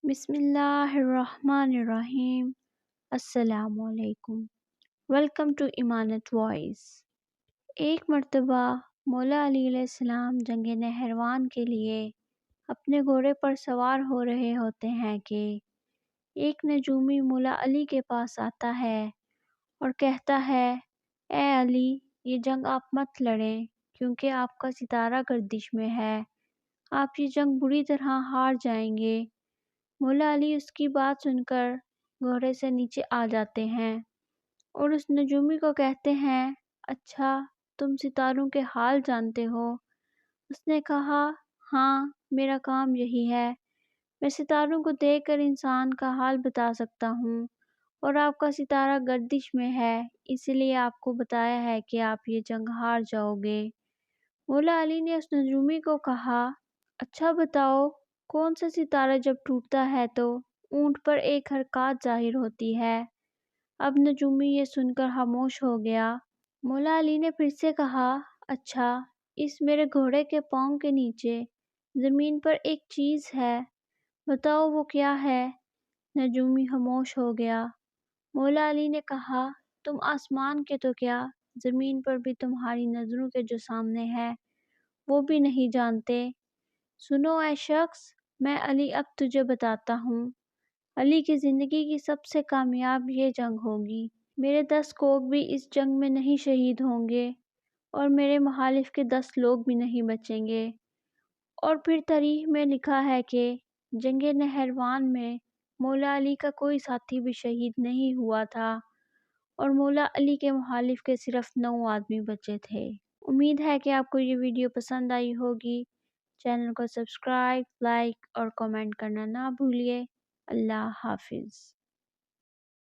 بسم اللہ الرحمن الرحیم۔ السلام علیکم۔ ویلکم ٹو امانت وائس۔ ایک مرتبہ مولا علی علیہ السلام جنگ نہروان کے لیے اپنے گھوڑے پر سوار ہو رہے ہوتے ہیں کہ ایک نجومی مولا علی کے پاس آتا ہے اور کہتا ہے، اے علی، یہ جنگ آپ مت لڑیں کیونکہ آپ کا ستارہ گردش میں ہے، آپ یہ جنگ بری طرح ہار جائیں گے۔ مولا علی اس کی بات سن کر گھوڑے سے نیچے آ جاتے ہیں اور اس نجومی کو کہتے ہیں، اچھا تم ستاروں کے حال جانتے ہو؟ اس نے کہا، ہاں میرا کام یہی ہے، میں ستاروں کو دیکھ کر انسان کا حال بتا سکتا ہوں، اور آپ کا ستارہ گردش میں ہے، اسی لیے آپ کو بتایا ہے کہ آپ یہ جنگ ہار جاؤ گے۔ مولا علی نے اس نجومی کو کہا، اچھا بتاؤ، کون سا ستارہ جب ٹوٹتا ہے تو اونٹ پر ایک حرکات ظاہر ہوتی ہے؟ اب نجومی یہ سن کر خاموش ہو گیا۔ مولا علی نے پھر سے کہا، اچھا، اس میرے گھوڑے کے پاؤں کے نیچے زمین پر ایک چیز ہے، بتاؤ وہ کیا ہے؟ نجومی خاموش ہو گیا۔ مولا علی نے کہا، تم آسمان کے تو کیا، زمین پر بھی تمہاری نظروں کے جو سامنے ہے وہ بھی نہیں جانتے؟ سنو اے شخص، میں علی اب تجھے بتاتا ہوں، علی کی زندگی کی سب سے کامیاب یہ جنگ ہوگی۔ میرے 10 کوہ بھی اس جنگ میں نہیں شہید ہوں گے اور میرے مخالف کے 10 لوگ بھی نہیں بچیں گے۔ اور پھر تاریخ میں لکھا ہے کہ جنگ نہروان میں مولا علی کا کوئی ساتھی بھی شہید نہیں ہوا تھا اور مولا علی کے مخالف کے صرف 9 آدمی بچے تھے۔ امید ہے کہ آپ کو یہ ویڈیو پسند آئی ہوگی۔ چینل کو سبسکرائب، لائک اور کمنٹ کرنا نہ بھولیے۔ اللہ حافظ۔